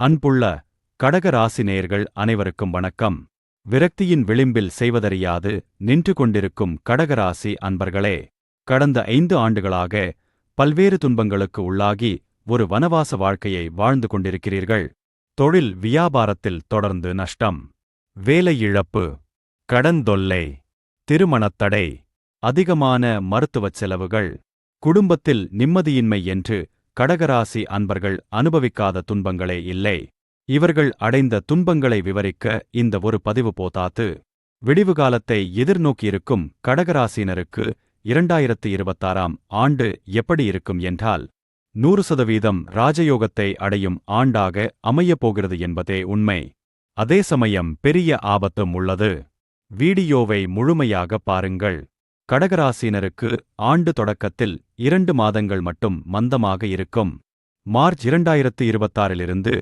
அன்புள்ள கடக ராசி நேயர்கள் அனைவருக்கும் வணக்கம். விரக்தியின் விளிம்பில் செய்வதறியாது நின்று கொண்டிருக்கும் கடகராசி அன்பர்களே, கடந்த 5 ஆண்டுகளாக பல்வேறு துன்பங்களுக்கு உள்ளாகி ஒரு வனவாச வாழ்க்கையை வாழ்ந்து கொண்டிருக்கிறீர்கள். தொழில் வியாபாரத்தில் தொடர்ந்து நஷ்டம், வேலை இழப்பு, கடன் தொல்லை, திருமணத்தடை, அதிகமான மருத்துவச் செலவுகள், குடும்பத்தில் நிம்மதியின்மை என்று கடகராசி அன்பர்கள் அனுபவிக்காத துன்பங்களே இல்லை. இவர்கள் அடைந்த துன்பங்களை விவரிக்க இந்த ஒரு பதிவு போதாது. விடிவு காலத்தை எதிர்நோக்கியிருக்கும் கடகராசினருக்கு 2026ஆம் ஆண்டு எப்படி இருக்கும் என்றால் 100% ராஜயோகத்தை அடையும் ஆண்டாக அமையப்போகிறது என்பதே உண்மை. அதே சமயம் பெரிய ஆபத்தும் உள்ளது. வீடியோவை முழுமையாக பாருங்கள். கடகராசினருக்கு ஆண்டு தொடக்கத்தில் 2 மாதங்கள் மட்டும் மந்தமாக இருக்கும். மார்ச் 2026லிருந்து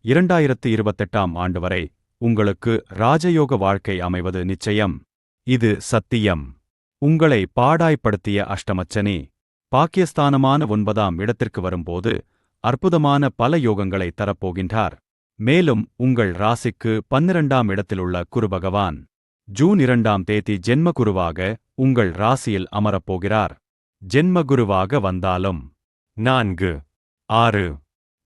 2028ஆம் ஆண்டு வரை உங்களுக்கு ராஜயோக வாழ்க்கை அமைவது நிச்சயம். இது சத்தியம். உங்களை பாடாய்ப்படுத்திய அஷ்டமச்சனி பாக்கியஸ்தானமான 9ஆம் இடத்திற்கு வரும்போது அற்புதமான பல யோகங்களை தரப்போகின்றார். மேலும் உங்கள் ராசிக்கு 12ஆம் இடத்திலுள்ள குருபகவான் ஜூன் 2ஆம் தேதி ஜென்மகுருவாக உங்கள் ராசியில் அமரப்போகிறார். ஜென்மகுருவாக வந்தாலும் 4, 6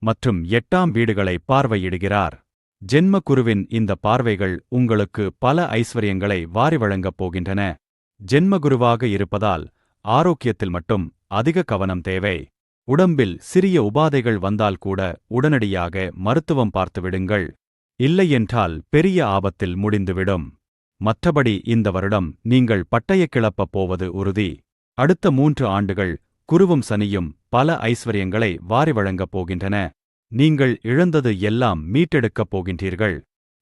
மற்றும் 8ஆம் வீடுகளை பார்வையிடுகிறார். ஜென்மகுருவின் இந்த பார்வைகள் உங்களுக்கு பல ஐஸ்வர்யங்களை வாரி வழங்கப் போகின்றன. ஜென்மகுருவாக இருப்பதால் ஆரோக்கியத்தில் மட்டும் அதிக கவனம் தேவை. உடம்பில் சிறிய உபாதைகள் வந்தால் கூட உடனடியாக மருத்துவம் பார்த்துவிடுங்கள். இல்லையென்றால் பெரிய ஆபத்தில் முடிந்துவிடும். மற்றபடி இந்த வருடம் நீங்கள் பட்டய கிளப்பப் போவது உறுதி. அடுத்த 3 ஆண்டுகள் குருவும் சனியும் பல ஐஸ்வர்யங்களை வாரி வழங்கப் போகின்றன. நீங்கள் இழந்தது எல்லாம் மீட்டெடுக்கப் போகின்றீர்கள்.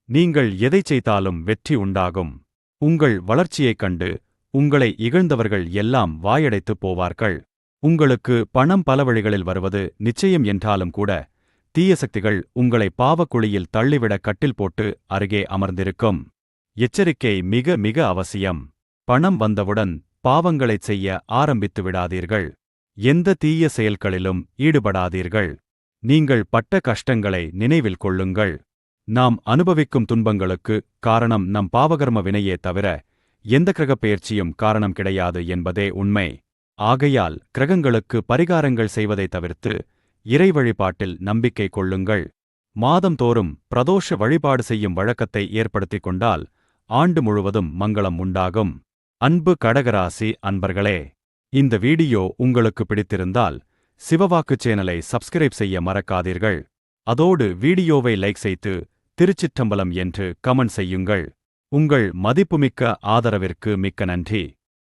நீங்கள் எதைச் செய்தாலும் வெற்றி உண்டாகும். உங்கள் வளர்ச்சியைக் கண்டு உங்களை இகழ்ந்தவர்கள் எல்லாம் வாயடைத்துப் போவார்கள். உங்களுக்கு பணம் பல வழிகளில் வருவது நிச்சயம் என்றாலும் கூட தீய சக்திகள் உங்களை பாவக்குழியில் தள்ளிவிட கட்டில் போட்டு அருகே அமர்ந்திருக்கும். எச்சரிக்கை மிக மிக அவசியம். பணம் வந்தவுடன் பாவங்களைச் செய்ய ஆரம்பித்து விடாதீர்கள். எந்த தீய செயல்களிலும் ஈடுபடாதீர்கள். நீங்கள் பட்ட கஷ்டங்களை நினைவில் கொள்ளுங்கள். நாம் அனுபவிக்கும் துன்பங்களுக்கு காரணம் நம் பாவகர்ம வினையே தவிர எந்த கிரகப்பெயர்ச்சியும் காரணம் கிடையாது என்பதே உண்மை. ஆகையால் கிரகங்களுக்கு பரிகாரங்கள் செய்வதை தவிர்த்து இறை வழிபாட்டில் நம்பிக்கை கொள்ளுங்கள். மாதந்தோறும் பிரதோஷ வழிபாடு செய்யும் வழக்கத்தை ஏற்படுத்திக் கொண்டால் ஆண்டு முழுவதும் மங்களம் உண்டாகும். அன்பு கடகராசி அன்பர்களே, இந்த வீடியோ உங்களுக்கு பிடித்திருந்தால் சிவவாக்கு சேனலை சப்ஸ்கிரைப் செய்ய மறக்காதீர்கள். அதோடு வீடியோவை லைக் செய்து திருச்சிற்றம்பலம் என்று கமெண்ட் செய்யுங்கள். உங்கள் மதிப்புமிக்க ஆதரவிற்கு மிக்க நன்றி.